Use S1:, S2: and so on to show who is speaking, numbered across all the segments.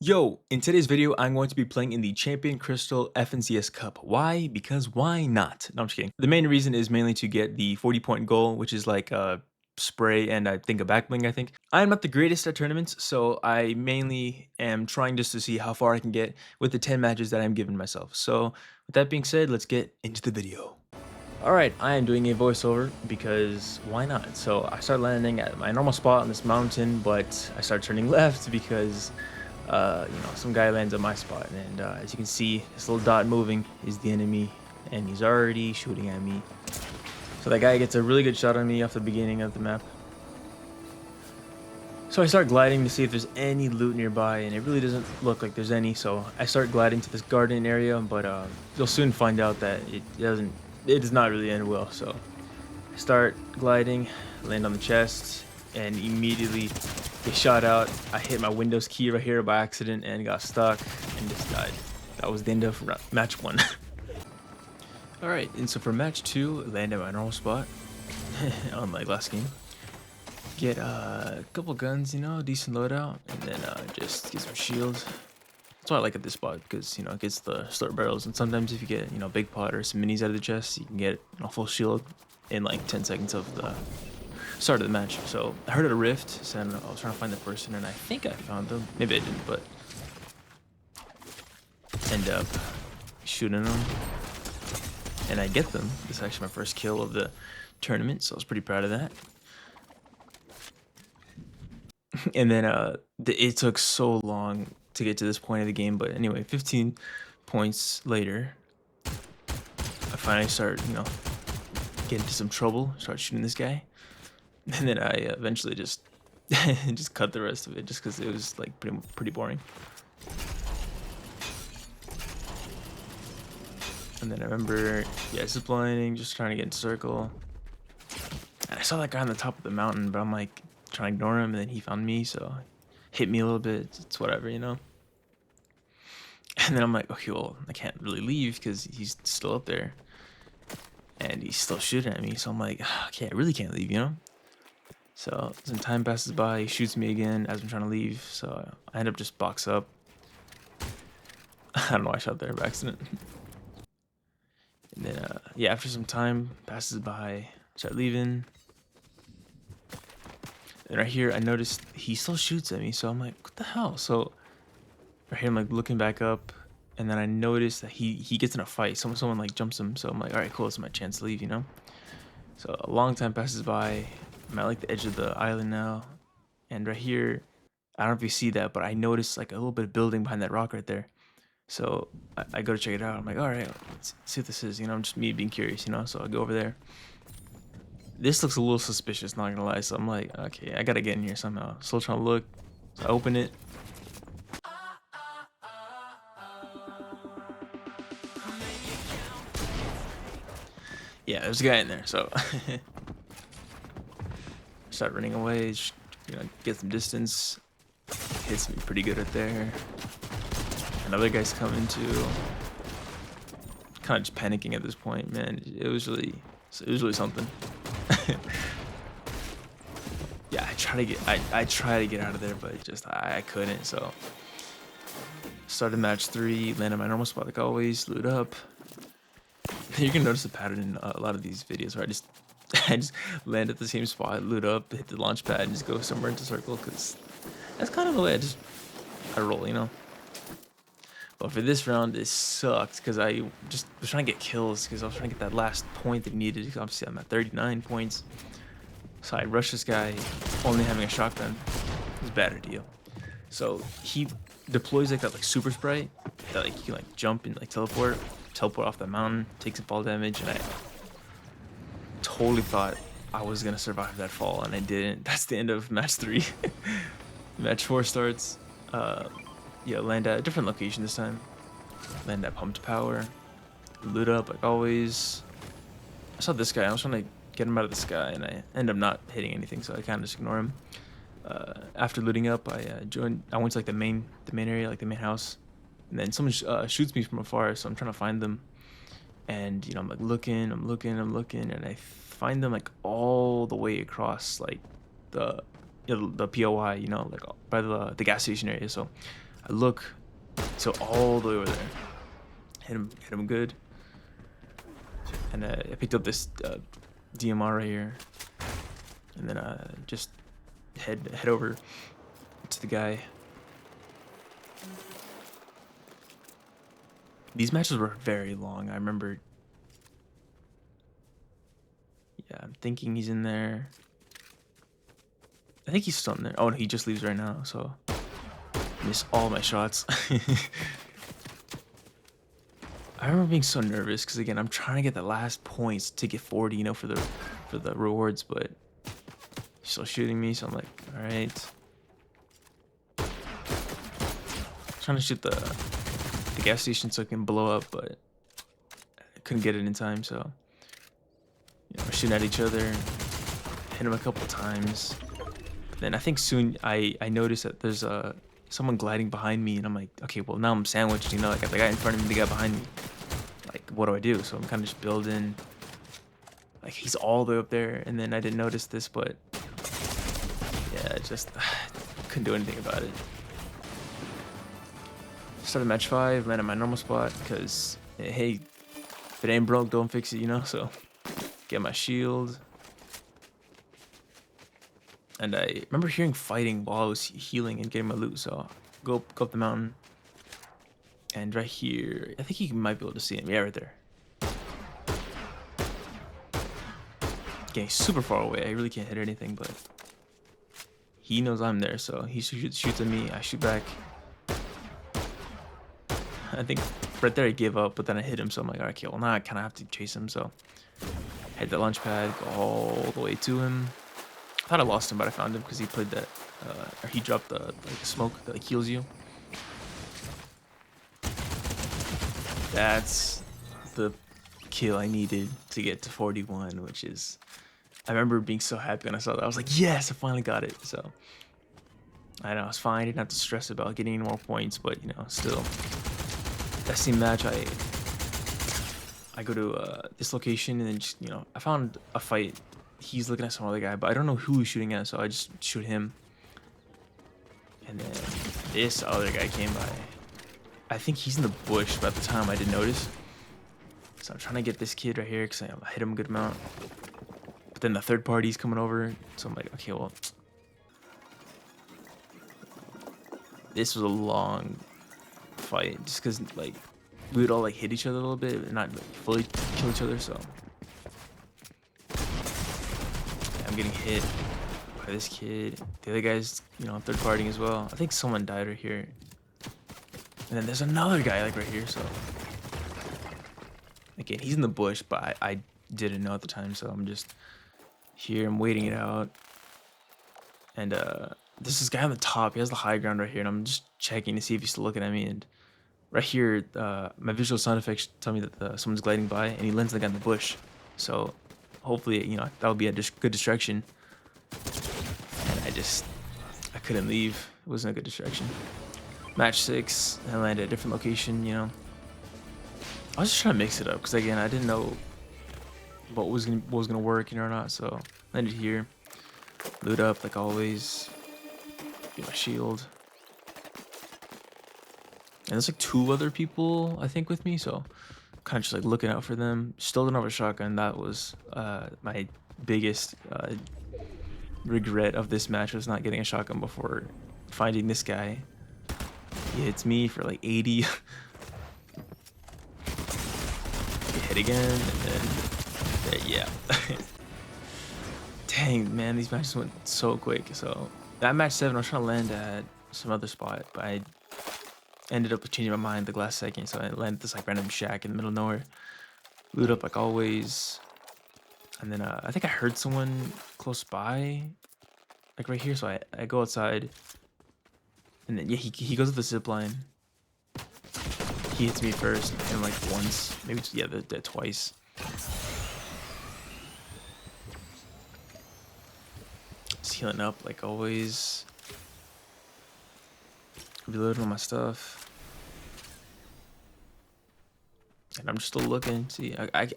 S1: Yo, in today's video, I'm going to be playing in the Champion Crystal FNCS Cup. Why? Because why not? No, I'm just kidding. The main reason is mainly to get the 40-point goal, which is like a spray and I think a back bling, I think. I'm not the greatest at tournaments, so I mainly am trying just to see how far I can get with the 10 matches that I'm giving myself. So with that being said, let's get into the video. Alright, I am doing a voiceover because why not? So I started landing at my normal spot on this mountain, but I started turning left because some guy lands on my spot, and as you can see, this little dot moving is the enemy, and he's already shooting at me. So that guy gets a really good shot on me off the beginning of the map. So I start gliding to see if there's any loot nearby, and it really doesn't look like there's any. So I start gliding to this garden area, but you'll soon find out that it does not really end well. So I start gliding, land on the chest, and immediately get shot out. I hit my Windows key right here by accident and got stuck and just died. That was the end of match 1. Alright, and so for match 2, land at my normal spot on my last game. Get a couple guns, decent loadout, and then just get some shields. That's why I like at this spot, because it gets the start barrels, and sometimes if you get big pot or some minis out of the chest, you can get a full shield in like 10 seconds of the start of the match. So I heard of a rift, so I was trying to find the person, and I think I found them. Maybe I didn't, but end up shooting them, and I get them. This is actually my first kill of the tournament, so I was pretty proud of that. And then it took so long to get to this point of the game, but anyway, 15 points later, I finally start, getting into some trouble, start shooting this guy. And then I eventually just just cut the rest of it just because it was like pretty boring. And then I remember, ziplining, just trying to get into circle. And I saw that guy on the top of the mountain, but I'm like trying to ignore him, and then he found me, so hit me a little bit. It's whatever, And then I'm like, okay, well, I can't really leave because he's still up there, and he's still shooting at me. So I'm like, okay, I really can't leave, So some time passes by, he shoots me again as I'm trying to leave, so I end up just box up. I don't know why I shot there by accident. And then, after some time passes by, I start leaving. And right here, I noticed he still shoots at me, so I'm like, what the hell? So right here, I'm like looking back up, and then I noticed that he gets in a fight. Someone like jumps him, so I'm like, all right, cool, it's my chance to leave, So a long time passes by. I'm at like the edge of the island now, and right here, I don't know if you see that, but I noticed like a little bit of building behind that rock right there. So I go to check it out. I'm like, all right, let's see what this is. I'm just me being curious, So I go over there. This looks a little suspicious, not gonna lie. So I'm like, okay, I gotta get in here somehow. Still trying to look. So I open it. Yeah, there's a guy in there. So start running away. Just, get some distance. Hits me pretty good right there. Another guy's coming too. Kind of just panicking at this point, man. It was really something. Yeah, I try to get out of there, but just I couldn't. So started match 3, landed my normal spot like always, loot up. You can notice a pattern in a lot of these videos where I just land at the same spot, loot up, hit the launch pad, and just go somewhere into circle, because that's kind of the way I roll, But for this round, it sucked because I just was trying to get kills because I was trying to get that last point that needed. Obviously, I'm at 39 points. So I rushed this guy, only having a shotgun. It was a bad idea. So he deploys like that super sprite that you can jump and teleport off the mountain, take some fall damage, and I totally thought I was gonna survive that fall, and I didn't. That's the end of match 3. Match 4 starts. Land at a different location this time. Land at pumped power. Loot up like always. I saw this guy. I was trying to get him out of the sky, and I end up not hitting anything, so I kind of just ignore him. After looting up, I went to the main area, like the main house, and then someone shoots me from afar, so I'm trying to find them. And I'm like looking, I'm looking, and I find them all the way across the POI, by the gas station area. So I look, so all the way over there. Hit him good. And I picked up this DMR right here. And then just head over to the guy. These matches were very long. I remember. Yeah, I'm thinking he's in there. I think he's still in there. Oh, he just leaves right now, so miss all my shots. I remember being so nervous because again, I'm trying to get the last points to get 40, you know, for the rewards, but he's still shooting me, so I'm like, all right. Trying to shoot the gas station so it can blow up, but I couldn't get it in time, so you know, we're shooting at each other, hit him a couple times. Then I think soon I noticed that there's someone gliding behind me, and I'm like, okay, well now I'm sandwiched, you know, like I got the guy in front of me, the guy behind me. Like, what do I do? So I'm kind of just building. Like, he's all the way up there, and then I didn't notice this, but yeah, just couldn't do anything about it. Started match 5, landed my normal spot, because, hey, if it ain't broke, don't fix it, you know? So, get my shield. And I remember hearing fighting while I was healing and getting my loot, so go up the mountain. And right here, I think you might be able to see him. Yeah, right there. Getting super far away. I really can't hit anything, but he knows I'm there, so he shoots at me. I shoot back. I think right there I gave up, but then I hit him, so I'm like, okay, well now I kind of have to chase him. So head the launch pad, go all the way to him. I thought I lost him, but I found him because he played that, or he dropped the smoke that like heals you. That's the kill I needed to get to 41, which is, I remember being so happy when I saw that. I was like, yes, I finally got it. So I know, it's fine. I didn't have to stress about getting any more points, but you know, still, that same match, I go to this location and then just, you know, I found a fight. He's looking at some other guy, but I don't know who he's shooting at, so I just shoot him. And then this other guy came by. I think he's in the bush, but at the time I didn't notice. So I'm trying to get this kid right here because I hit him a good amount. But then the third party's coming over, so I'm like, okay, well, this was a long fight just because like we would all like hit each other a little bit and not like fully kill each other. So yeah, I'm getting hit by this kid. The other guy's, you know, third partying as well. I think someone died right here. And then there's another guy like right here, so again, he's in the bush, but I didn't know at the time, so I'm just here, I'm waiting it out. And there's this guy on the top, he has the high ground right here, and I'm just checking to see if he's still looking at me. And right here, my visual sound effects tell me that someone's gliding by, and he lands the guy in the bush. So hopefully, you know, that'll be a good distraction. And I couldn't leave. It wasn't a good distraction. Match 6, I landed at a different location, you know. I was just trying to mix it up because again, I didn't know what was gonna work, you know, or not. So landed here, loot up like always, get my shield. And there's like 2 other people I think with me, so kind of just like looking out for them. Still didn't have a shotgun. That was my biggest regret of this match, was not getting a shotgun before finding this guy. He hits me for like 80. Hit again, and then yeah. Dang, man, these matches went so quick. So that match 7, I was trying to land at some other spot, but I ended up changing my mind the last second. So I landed this like random shack in the middle of nowhere. Loot up like always, and then I think I heard someone close by, like right here. So I go outside, and then yeah, he goes to the zip line. He hits me first, and like once, maybe yeah, twice. Just healing up like always. Reloading all my stuff, and I'm just still looking. See, I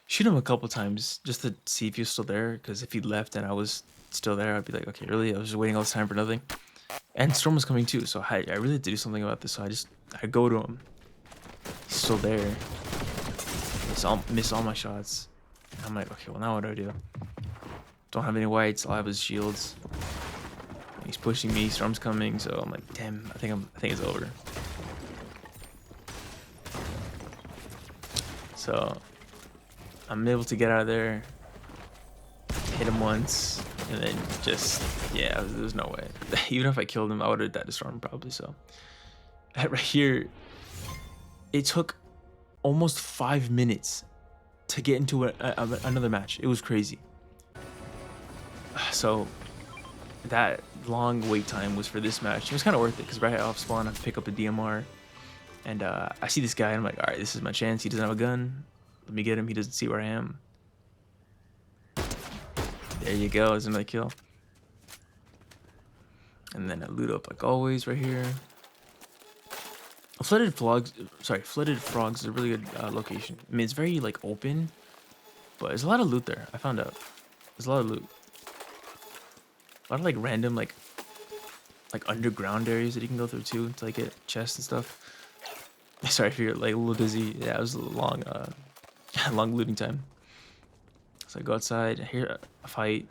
S1: shoot him a couple times just to see if he was still there. Because if he left and I was still there, I'd be like, okay, really? I was just waiting all this time for nothing. And Storm was coming too, so I really had to do something about this. So I go to him. He's still there. Miss all my shots. And I'm like, okay, well now what do I do? Don't have any whites. All I have is shields. And he's pushing me. Storm's coming. So I'm like, damn. I think it's over. So I'm able to get out of there. Hit him once, and then just yeah, there's no way. Even if I killed him, I would have died to Storm probably. So right here, it took almost 5 minutes to get into another match. It was crazy. So that long wait time was for this match. It was kind of worth it because right off spawn, I pick up a DMR, and I see this guy, and I'm like, all right, this is my chance. He doesn't have a gun. Let me get him. He doesn't see where I am. There you go. There's another kill. And then I loot up like always right here. Flooded Frogs is a really good location. I mean, it's very like open, but there's a lot of loot there. I found out there's a lot of loot. A lot of like random like underground areas that you can go through too to like get chests and stuff. Sorry if you're like a little dizzy. Yeah, it was a long long looting time. So I go outside, I hear a fight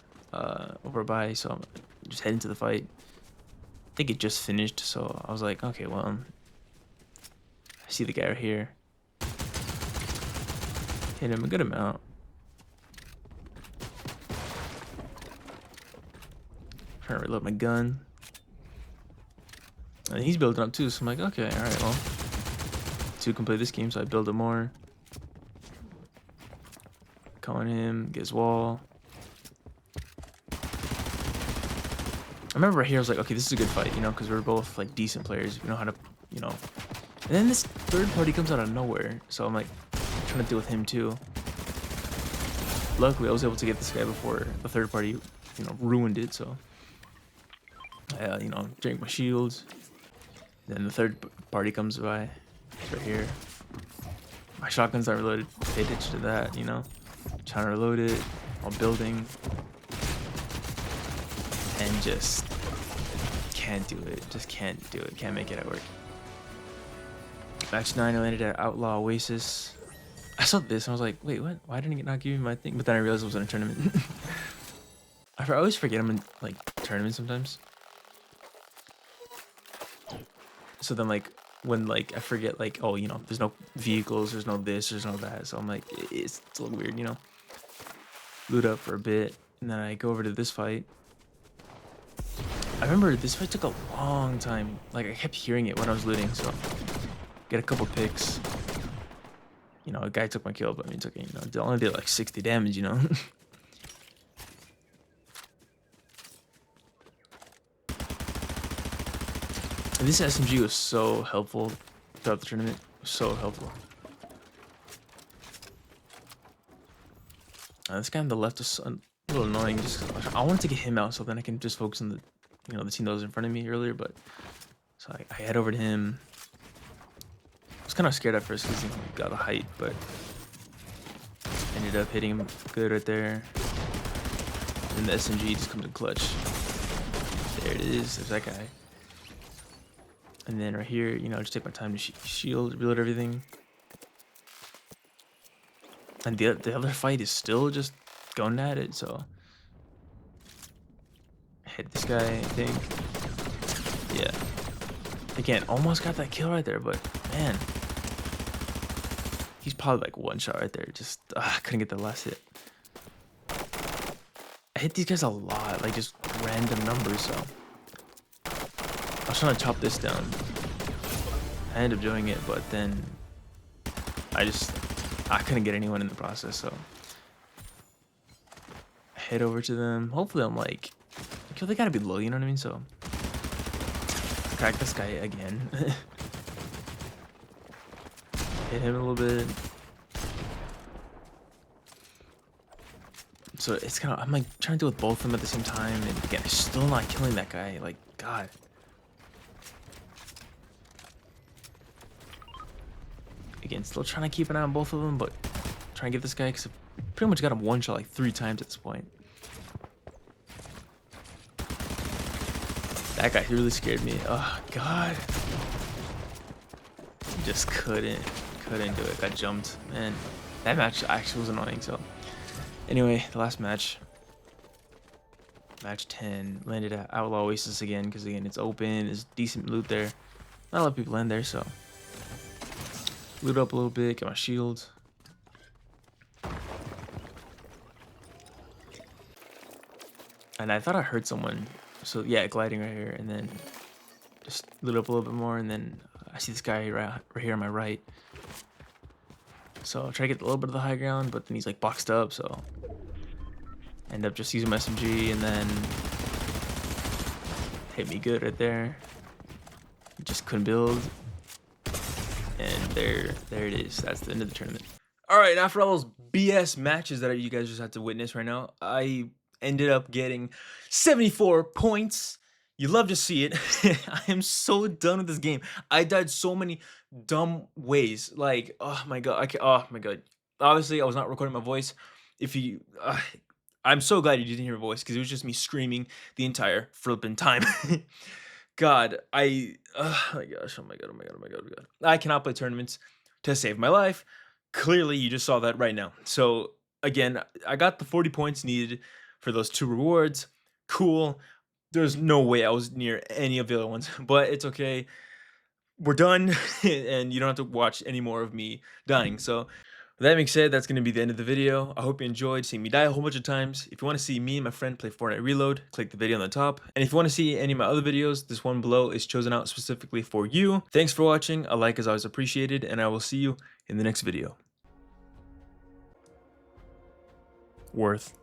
S1: over by, so I'm just heading to the fight. I think it just finished, so I was like, okay, well, I see the guy right here. Hit him a good amount. Trying to reload my gun. And he's building up too, so I'm like, okay, alright, well. To complete this game, so I build it more. Calling him, get his wall. I remember right here, I was like, okay, this is a good fight, you know, because we're both like decent players. We know how to, you know. And then this third party comes out of nowhere, so I'm like trying to deal with him too. Luckily, I was able to get this guy before the third party, you know, ruined it. So, you know, drink my shields. Then the third party comes by, it's right here. My shotgun's not reloaded. Pay attention to that, you know. Trying to reload it while building, and just can't do it. Just can't do it. Can't make it work. Match 9, I landed at Outlaw Oasis. I saw this and I was like, wait, what? Why didn't it not give me my thing? But then I realized it was in a tournament. I always forget I'm in like tournaments sometimes. So then like when like I forget like, oh, you know, there's no vehicles, there's no this, there's no that. So I'm like, it's a little weird, you know. Loot up for a bit, and then I go over to this fight. I remember this fight took a long time. Like I kept hearing it when I was looting, so get a couple picks. You know, a guy took my kill, but I mean, it took, you know, it only did like 60 damage, you know. And this SMG was so helpful throughout the tournament. It was so helpful. This guy on the left is a little annoying. Just I wanted to get him out so then I can just focus on the, you know, the team that was in front of me earlier. But so I head over to him. I was kind of scared at first because he got a height, but ended up hitting him good right there. And the SMG just comes in clutch. There it is. There's that guy. And then right here, you know, just take my time to shield, reload everything. And the other fight is still just going at it, so hit this guy, I think. Yeah. Again, almost got that kill right there, but man, he's probably like one shot right there. Just couldn't get the last hit. I hit these guys a lot, like just random numbers, so I was trying to chop this down. I ended up doing it, but then I couldn't get anyone in the process, so I head over to them. Hopefully I'm like, they gotta be low, you know what I mean? So crack this guy again. Hit him a little bit. So it's kind of, I'm like trying to do with both of them at the same time, and again, I'm still not killing that guy. Like, God. Again, still trying to keep an eye on both of them, but trying to get this guy because I pretty much got him one shot like 3 times at this point. That guy really scared me. Oh god. Just couldn't do it. Got jumped. Man, that match actually was annoying. So anyway, the last match. Match 10. Landed at Outlaw Oasis again, because again it's open, there's decent loot there. Not a lot of people in there, so loot up a little bit, get my shield. And I thought I heard someone. So yeah, gliding right here, and then just loot up a little bit more, and then I see this guy right here on my right. So I'll try to get a little bit of the high ground, but then he's like boxed up, so end up just using my SMG, and then hit me good right there. Just couldn't build. And there it is. That's the end of the tournament. All right, after all those BS matches that you guys just had to witness right now, I ended up getting 74 points. You love to see it. I am so done with this game. I died so many dumb ways. Like, oh my god, oh my god. Obviously, I was not recording my voice. If you, I'm so glad you didn't hear my voice, because it was just me screaming the entire flipping time. God, oh my gosh, oh my god, oh my god, oh my god, oh my god. I cannot play tournaments to save my life. Clearly, you just saw that right now. So again, I got the 40 points needed for those 2 rewards. Cool. There's no way I was near any of the other ones, but it's okay. We're done, and you don't have to watch any more of me dying. So with that being said, that's going to be the end of the video. I hope you enjoyed seeing me die a whole bunch of times. If you want to see me and my friend play Fortnite Reload, click the video on the top. And if you want to see any of my other videos, this one below is chosen out specifically for you. Thanks for watching. A like is always appreciated, and I will see you in the next video. Worth.